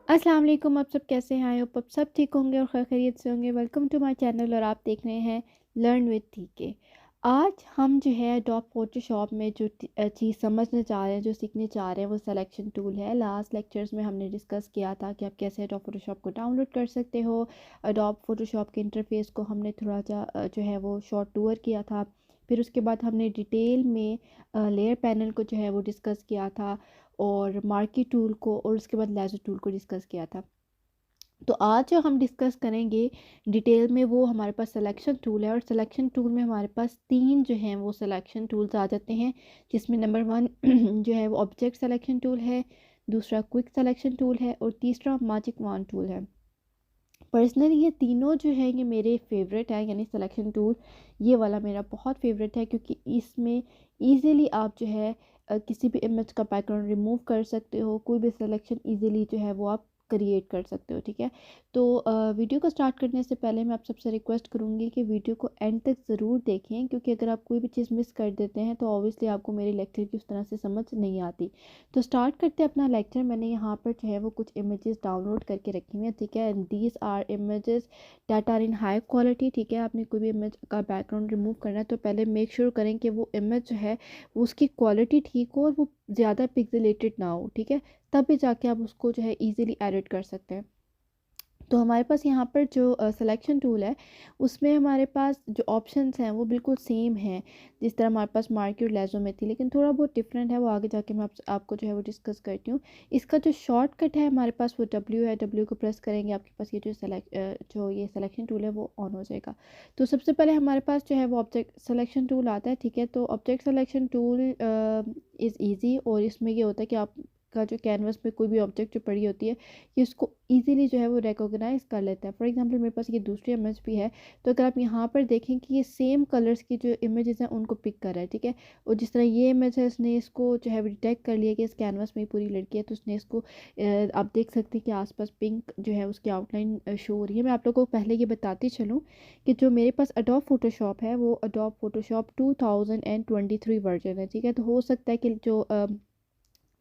अस्सलाम वालेकुम। आप सब कैसे हैं? आई होप आप सब ठीक होंगे और खैर खैरियत से होंगे। वेलकम टू माय चैनल और आप देख रहे हैं लर्न विद टीके। आज हम जो है एडोब फोटोशॉप में जो चीज़ समझने चाह रहे हैं, जो सीखने चाह रहे हैं, वो सिलेक्शन टूल है। लास्ट लेक्चर्स में हमने डिस्कस किया था कि आप कैसे एडोब फोटोशॉप को डाउनलोड कर सकते हो। एडोब फोटोशॉप के इंटरफेस को हमने थोड़ा सा जो है वो शॉर्ट टूर किया था। फिर उसके बाद हमने डिटेल में लेयर पैनल को जो है वो डिस्कस किया था और मार्की टूल को और उसके बाद लेज़र टूल को डिस्कस किया था। तो आज जो हम डिस्कस करेंगे डिटेल में वो हमारे पास सिलेक्शन टूल है और सिलेक्शन टूल में हमारे पास 3 जो हैं वो सिलेक्शन टूल्स आ जाते हैं, जिसमें नंबर 1 जो है वो ऑब्जेक्ट सिलेक्शन टूल है, दूसरा क्विक सिलेक्शन टूल है और तीसरा मैजिक वॉन्ड टूल है। पर्सनली ये तीनों जो है ये मेरे फेवरेट है, यानी सिलेक्शन टूल ये वाला मेरा बहुत फेवरेट है क्योंकि इसमें ईज़िली आप जो है किसी भी इमेज का बैकग्राउंड रिमूव कर सकते हो, कोई भी सिलेक्शन ईज़िली जो है वो आप क्रिएट कर सकते हो। ठीक है, तो वीडियो को स्टार्ट करने से पहले मैं आप सबसे रिक्वेस्ट करूँगी कि वीडियो को एंड तक ज़रूर देखें, क्योंकि अगर आप कोई भी चीज़ मिस कर देते हैं तो ऑब्वियसली आपको मेरे लेक्चर की उस तरह से समझ नहीं आती। तो स्टार्ट करते हैं अपना लेक्चर। मैंने यहाँ पर जो है वो कुछ इमेजेस डाउनलोड करके रखी हुई हैं। ठीक है, and these are images that are in high quality. ठीक है, आपने कोई भी इमेज का बैकग्राउंड रिमूव करना है तो पहले मेक श्योर करें कि वो इमेज जो है वो उसकी क्वालिटी ठीक हो और वो ज़्यादा पिक्सेलेटेड ना हो। ठीक है, तभी जाके आप उसको जो है ईजिली एडिट कर सकते हैं। तो हमारे पास यहाँ पर जो सिलेक्शन टूल है उसमें हमारे पास जो ऑप्शंस हैं वो बिल्कुल सेम हैं जिस तरह हमारे पास मार्की और लेज़ो में थी, लेकिन थोड़ा बहुत डिफरेंट है। वो आगे जाके मैं आपको जो है वो डिस्कस करती हूँ। इसका जो शॉर्टकट है हमारे पास वो डब्ल्यू है। डब्ल्यू को प्रेस करेंगे आपके पास ये जो ये सिलेक्शन टूल है वो ऑन हो जाएगा। तो सबसे पहले हमारे पास जो है वो ऑब्जेक्ट सिलेक्शन टूल आता है। ठीक है, तो object selection tool is easy और इसमें ये होता है कि आप का जो कैनवस पे कोई भी ऑब्जेक्ट जो पड़ी होती है कि उसको इजीली जो है वो रिकॉग्नाइज कर लेता है। फॉर एग्जांपल मेरे पास ये दूसरी इमेज भी है, तो अगर आप यहाँ पर देखें कि ये सेम कलर्स की जो इमेजेस हैं उनको पिक कर रहा है। ठीक है, और जिस तरह ये इमेज है इसने इसको जो है डिटेक्ट कर लिया कि इस कैनवस में पूरी लड़की है, तो उसने इसको आप देख सकते हैं कि आसपास पिंक जो है उसकी आउटलाइन शो हो रही है। मैं आप लोगों को पहले ये बताती चलूँ कि जो मेरे पास अडोब फोटोशॉप है वो अडोब फोटोशॉप 2023 वर्जन है। ठीक है, तो हो सकता है कि जो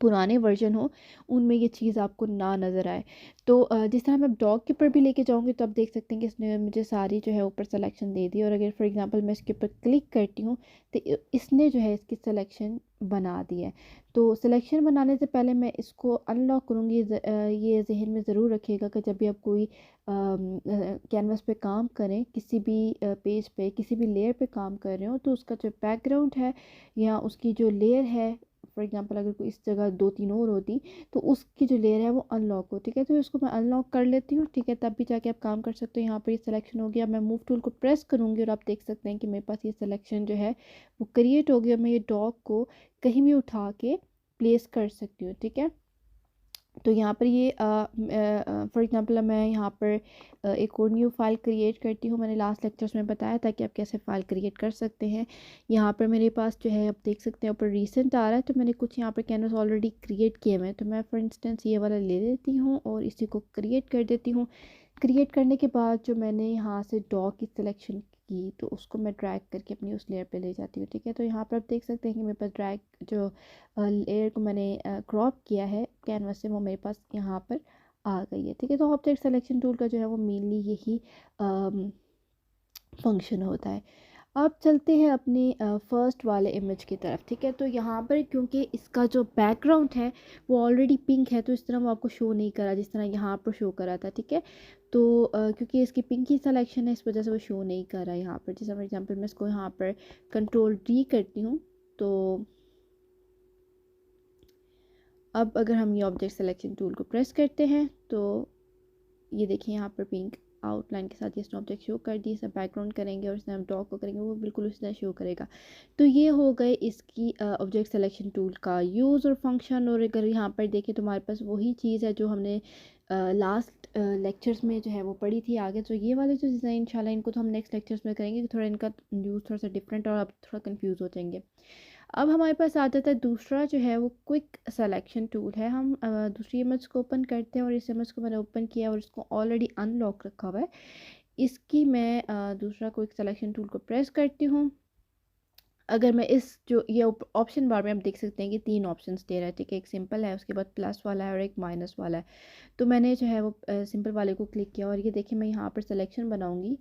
पुराने वर्जन हो उनमें ये चीज़ आपको ना नज़र आए। तो जिस तरह मैं डॉग के ऊपर भी लेके जाऊँगी तो आप देख सकते हैं कि इसने मुझे सारी जो है ऊपर सिलेक्शन दे दी, और अगर फॉर एग्जांपल मैं इसके ऊपर क्लिक करती हूँ तो इसने जो है इसकी सिलेक्शन बना दी है। तो सिलेक्शन बनाने से पहले मैं इसको अनलॉक करूँगी। ये जहन में ज़रूर रखिएगा कि जब भी आप कोई कैनवस पे काम करें, किसी भी पेज पे किसी भी लेयर पे काम कर रहे हो, तो उसका जो बैकग्राउंड है या उसकी जो लेयर है, फॉर एग्जांपल अगर कोई इस जगह 2-3 और होती तो उसकी जो लेयर है वो अनलॉक हो। ठीक है, तो इसको मैं अनलॉक कर लेती हूँ। ठीक है, तब भी जाके आप काम कर सकते हो। यहाँ पर ये सिलेक्शन हो गया, मैं मूव टूल को प्रेस करूँगी और आप देख सकते हैं कि मेरे पास ये सिलेक्शन जो है वो क्रिएट हो गया। मैं ये डॉग को कहीं भी उठा के प्लेस कर सकती हूँ। ठीक है, तो यहाँ पर ये फॉर एग्जांपल मैं यहाँ पर एक और न्यू फाइल क्रिएट करती हूँ। मैंने लास्ट लेक्चर्स में बताया था कि आप कैसे फ़ाइल क्रिएट कर सकते हैं। यहाँ पर मेरे पास जो है आप देख सकते हैं ऊपर रिसेंट आ रहा है, तो मैंने कुछ यहाँ पर कैनवस ऑलरेडी क्रिएट किए हुए हैं। तो मैं फॉर इंस्टेंस ये वाला ले लेती हूँ और इसी को क्रिएट कर देती हूँ। क्रिएट करने के बाद जो मैंने यहाँ से डॉग की सिलेक्शन की तो उसको मैं ड्रैग करके अपनी उस लेयर पे ले जाती हूँ। ठीक है, तो यहाँ पर आप देख सकते हैं कि मेरे पास ड्रैग जो लेयर को मैंने क्रॉप किया है कैनवस से वो मेरे पास यहाँ पर आ गई है। ठीक है, तो ऑब्जेक्ट सिलेक्शन टूल का जो है वो मेनली यही फंक्शन होता है। अब चलते हैं अपने फर्स्ट वाले इमेज की तरफ। ठीक है, तो यहाँ पर क्योंकि इसका जो बैकग्राउंड है वो ऑलरेडी पिंक है तो इस तरह वो आपको शो नहीं करा जिस तरह यहाँ पर शो करा था। ठीक है, तो क्योंकि इसकी पिंक ही सिलेक्शन है इस वजह से वो शो नहीं कर रहा है यहाँ पर। जैसे फॉर एग्जांपल मैं इसको यहाँ पर कंट्रोल डी करती हूँ, तो अब अगर हम ये ऑब्जेक्ट सिलेक्शन टूल को प्रेस करते हैं तो ये देखिए यहाँ पर पिंक आउटलाइन के साथ ये इसने ऑब्जेक्ट शो कर दी। सब बैकग्राउंड करेंगे और इसमें हम डॉग को करेंगे वो बिल्कुल उसी तरह शो करेगा। तो ये हो गए इसकी ऑब्जेक्ट सिलेक्शन टूल का यूज़ और फंक्शन। और अगर यहाँ पर देखें तो हमारे पास वही चीज़ है जो हमने लास्ट लेक्चर्स में जो है वो पढ़ी थी। आगे तो ये वाले जो डिज़ाइन इंशाल्लाह इनको तो हम नेक्स्ट लेक्चर्स में करेंगे कि थोड़ा इनका यूज़ थोड़ा सा डिफरेंट और आप थोड़ा कंफ्यूज हो जाएंगे। अब हमारे पास आ जाता है दूसरा जो है वो क्विक सिलेक्शन टूल है। हम दूसरी इमेज को ओपन करते हैं और इस इमेज को मैंने ओपन किया और इसको ऑलरेडी अनलॉक रखा हुआ है। इसकी मैं दूसरा क्विक सिलेक्शन टूल को प्रेस करती हूँ। अगर मैं इस जो ये ऑप्शन बार में आप देख सकते हैं कि 3 ऑप्शंस दे रहा है, ठीक है। एक सिंपल है, उसके बाद प्लस वाला है और एक माइनस वाला है। तो मैंने जो है वो सिंपल वाले को क्लिक किया और ये देखिए मैं यहाँ पर सिलेक्शन बनाऊँगी,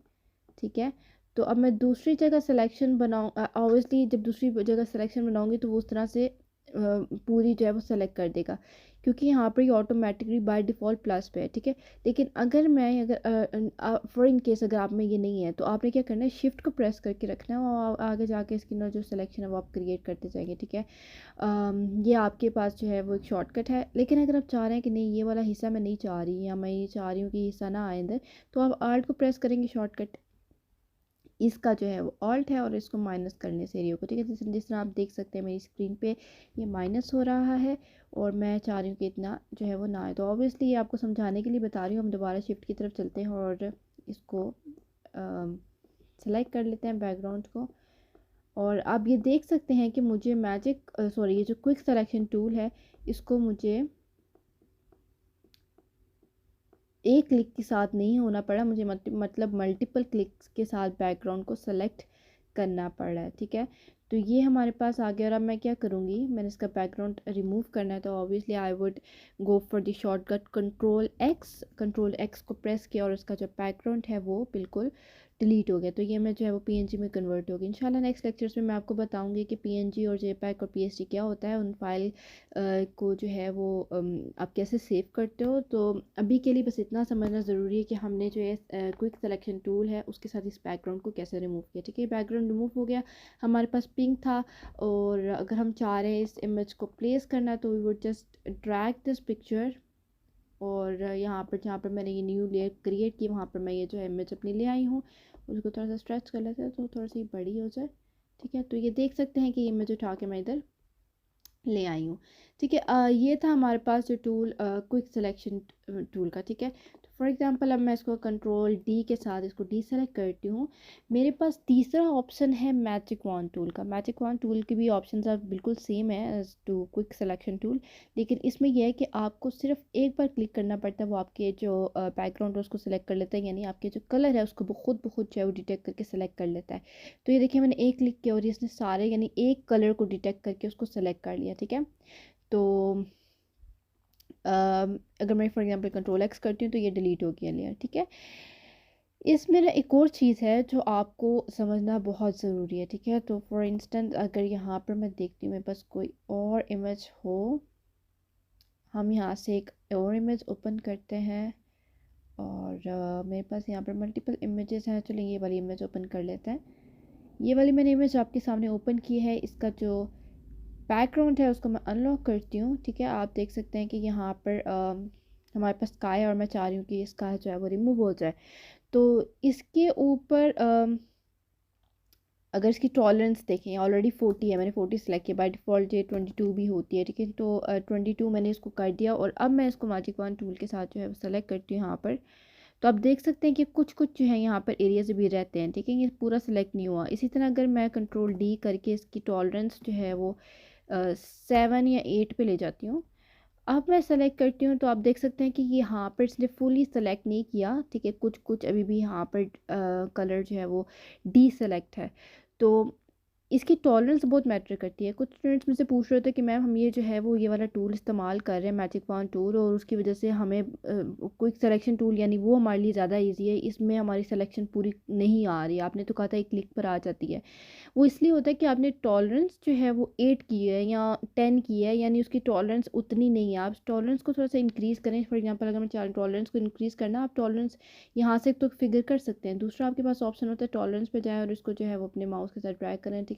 ठीक है। तो अब मैं दूसरी जगह सिलेक्शन बनाऊँ, ऑब्वियसली जब दूसरी जगह सिलेक्शन बनाऊँगी तो वो उस तरह से पूरी जो है वो सेलेक्ट कर देगा, क्योंकि यहाँ पर ये ऑटोमेटिकली बाय डिफ़ॉल्ट प्लस पे है, ठीक है। लेकिन अगर मैं अगर फॉर इन केस अगर आप में ये नहीं है तो आपने क्या करना है, शिफ्ट को प्रेस करके रखना है और आगे जाके इसकी ना जो सिलेक्शन है वो आप क्रिएट करते जाएंगे, ठीक है। ये आपके पास जो है वो एक शॉर्टकट है। लेकिन अगर आप चाह रहे हैं कि नहीं ये वाला हिस्सा मैं नहीं चाह रही या मैं ये चाह रही हूँ कि हिस्सा ना आए अंदर, तो आप आल्ट को प्रेस करेंगे, शॉर्टकट इसका जो है वो ऑल्ट है और इसको माइनस करने से एरिया को, ठीक है। जिस तरह आप देख सकते हैं मेरी स्क्रीन पे ये माइनस हो रहा है और मैं चाह रही हूँ कि इतना जो है वो ना आए। तो ऑब्वियसली ये आपको समझाने के लिए बता रही हूँ। हम दोबारा शिफ्ट की तरफ चलते हैं और इसको सेलेक्ट कर लेते हैं बैकग्राउंड को। और आप ये देख सकते हैं कि मुझे ये जो क्विक सिलेक्शन टूल है इसको मुझे एक क्लिक के साथ नहीं होना पड़ा, मुझे मतलब मल्टीपल क्लिक्स के साथ बैकग्राउंड को सेलेक्ट करना पड़ रहा है, ठीक है। तो ये हमारे पास आ गया और अब मैं क्या करूँगी, मैंने इसका बैकग्राउंड रिमूव करना है तो obviously I would go for the shortcut control x को प्रेस किया और उसका जो बैकग्राउंड है वो बिल्कुल डिलीट हो गया। तो ये मैं जो है वो पीएनजी में कन्वर्ट होगी। इंशाल्लाह नेक्स्ट लेक्चर्स में मैं आपको बताऊंगी कि पीएनजी और जेपैग और पीएसडी क्या होता है, उन फाइल को जो है वो आप कैसे सेव करते हो। तो अभी के लिए बस इतना समझना ज़रूरी है कि हमने जो है क्विक सिलेक्शन टूल है उसके साथ इस बैकग्राउंड को कैसे रिमूव किया, ठीक है। बैकग्राउंड रिमूव हो गया, हमारे पास पिंक था और अगर हम चाह रहे हैं इस इमेज को प्लेस करना तो we would just drag this picture और यहाँ पर जहाँ पर मैंने ये न्यू लेयर क्रिएट की वहाँ पर मैं ये जो है इमेज अपनी ले आई हूँ। उसको थोड़ा सा स्ट्रेच कर लेते हैं तो थोड़ा सी बड़ी हो जाए, ठीक है। तो ये देख सकते हैं कि ये इमेज उठा के मैं इधर ले आई हूँ, ठीक है। ये था हमारे पास जो टूल क्विक सिलेक्शन टूल का, ठीक है। तो फॉर एग्जांपल अब मैं इसको कंट्रोल डी के साथ इसको डी सेलेक्ट करती हूँ। मेरे पास तीसरा ऑप्शन है मैजिक वॉन्ड टूल का। मैजिक वॉन्ड टूल के भी ऑप्शंस अब बिल्कुल सेम है as to quick selection tool, लेकिन इसमें यह है कि आपको सिर्फ एक बार क्लिक करना पड़ता है, वो आपके जो बैकग्राउंड है उसको सिलेक्ट कर लेता है, यानी आपके जो कलर है उसको खुद ब खुद जो है वो डिटेक्ट करके सिलेक्ट कर लेता है। तो ये देखिए मैंने एक क्लिक किया और इसने सारे यानी एक कलर को डिटेक्ट करके उसको सेलेक्ट कर लिया, ठीक है। तो अगर मैं फॉर एग्जांपल कंट्रोल एक्स करती हूँ तो ये डिलीट हो गया लेयर, ठीक है। इसमें ना एक और चीज़ है जो आपको समझना बहुत ज़रूरी है, ठीक है। तो फॉर इंस्टेंस अगर यहाँ पर मैं देखती हूँ मेरे पास कोई और इमेज हो, हम यहाँ से एक और इमेज ओपन करते हैं और मेरे पास यहाँ पर मल्टीपल इमेजेस हैं। चलिए ये वाली इमेज ओपन कर लेते हैं। ये वाली मैंने इमेज आपके सामने ओपन की है, इसका जो बैकग्राउंड है उसको मैं अनलॉक करती हूँ, ठीक है। आप देख सकते हैं कि यहाँ पर हमारे पास स्काई है और मैं चाह रही हूँ कि स्काई जो है वो रिमूव हो जाए। तो इसके ऊपर अगर इसकी टॉलरेंस देखें ऑलरेडी 40 है, मैंने 40 सेलेक्ट किया, बाय डिफ़ॉल्ट ये 22 भी होती है, ठीक है। तो 22 मैंने इसको कर दिया और अब मैं इसको मैजिक वॉन्ड टूल के साथ जो है वो सेलेक्ट करती हूँ यहाँ पर। तो आप देख सकते हैं कि कुछ कुछ जो है यहाँ पर एरियाज भी रहते हैं, ठीक है। ये पूरा सेलेक्ट नहीं हुआ। इसी तरह अगर मैं कंट्रोल डी करके इसकी टॉलरेंस जो है वो 7 या 8 पे ले जाती हूँ, अब मैं सेलेक्ट करती हूँ तो आप देख सकते हैं कि ये यहाँ पर इसने फुली सेलेक्ट नहीं किया, ठीक है। कुछ कुछ अभी भी यहाँ पर कलर जो है वो डी सेलेक्ट है। तो इसकी टॉलरेंस बहुत मैटर करती है। कुछ स्टूडेंट्स मुझसे पूछ रहे थे कि मैम हम ये जो है वो ये वाला टूल इस्तेमाल कर रहे हैं मैजिक वॉन्ड टूल और उसकी वजह से हमें क्विक सिलेक्शन टूल यानी वो हमारे लिए ज़्यादा इजी है, इसमें हमारी सिलेक्शन पूरी नहीं आ रही। आपने तो कहा था एक क्लिक पर आ जाती है। वो इसलिए होता है कि आपने टॉलरेंस जो है वो 8 की है या 10 की है, यानी उसकी टॉलरेंस उतनी नहीं है। आप टॉलरेंस को थोड़ा सा इंक्रीज़ करें। फॉर एग्जांपल अगर मैं चाह रही टॉलरेंस को इंक्रीज़ करना, आप टॉलरेंस यहाँ से तो फिगर कर सकते हैं। दूसरा आपके पास ऑप्शन होता है टॉलरेंस पे जाएँ और इसको जो है वो अपने माउस के साथ ड्रैग करें, ठीक है।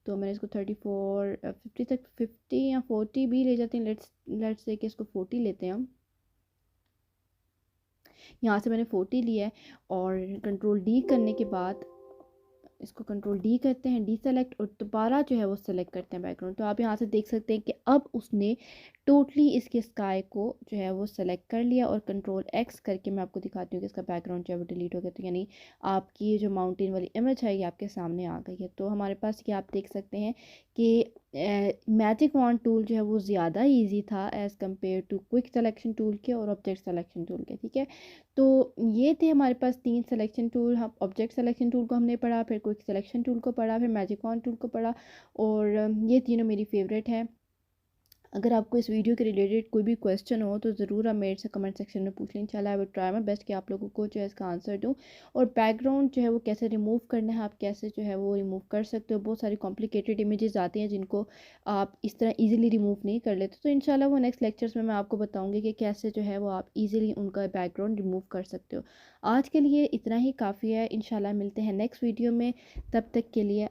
तो मैंने इसको 34 50 तक 50 या 40 भी ले जाते हैं। लेट्स से कि इसको 40 लेते हैं हम। यहाँ से मैंने 40 लिया है और कंट्रोल डी करने के बाद इसको कंट्रोल डी करते हैं, डी सेलेक्ट, और दोबारा जो है वो सेलेक्ट करते हैं बैकग्राउंड। तो आप यहाँ से देख सकते हैं कि अब उसने टोटली इसके स्काई को जो है वो सेलेक्ट कर लिया और कंट्रोल एक्स करके मैं आपको दिखाती हूँ कि इसका बैकग्राउंड जो है वो डिलीट हो गया। तो यानी आपकी ये जो माउंटेन वाली इमेज है ये आपके सामने आ गई है। तो हमारे पास ये आप देख सकते हैं कि मैजिक वॉन्ड टूल जो है वो ज़्यादा ईजी था as compare to quick selection tool के और ऑब्जेक्ट सिलेक्शन टूल के, ठीक है। तो ये थे हमारे पास 3 सिलेक्शन टूल। हम ऑब्जेक्ट सिलेक्शन टूल को हमने पढ़ा, फिर क्विक सिलेक्शन टूल को पढ़ा, फिर मैजिक वॉन्ड टूल को पढ़ा, और ये तीनों मेरी फेवरेट हैं। अगर आपको इस वीडियो के रिलेटेड कोई भी क्वेश्चन हो तो ज़रूर आप मेरे से कमेंट सेक्शन में पूछ लें। इंशाल्लाह I will try my best कि आप लोगों को जो है इसका आंसर दूँ। और बैकग्राउंड जो है वो कैसे रिमूव करना है, आप कैसे जो है वो रिमूव कर सकते हो। बहुत सारी कॉम्प्लिकेटेड इमेजेस आती हैं जिनको आप इस तरह ईजिली रिमूव नहीं कर लेते, तो इंशाल्लाह वो नेक्स्ट लेक्चर्स में मैं आपको बताऊँगी कि कैसे जो है वो आप ईजिली उनका बैकग्राउंड रिमूव कर सकते हो। आज के लिए इतना ही काफ़ी है। इंशाल्लाह मिलते हैं नेक्स्ट वीडियो में, तब तक के लिए।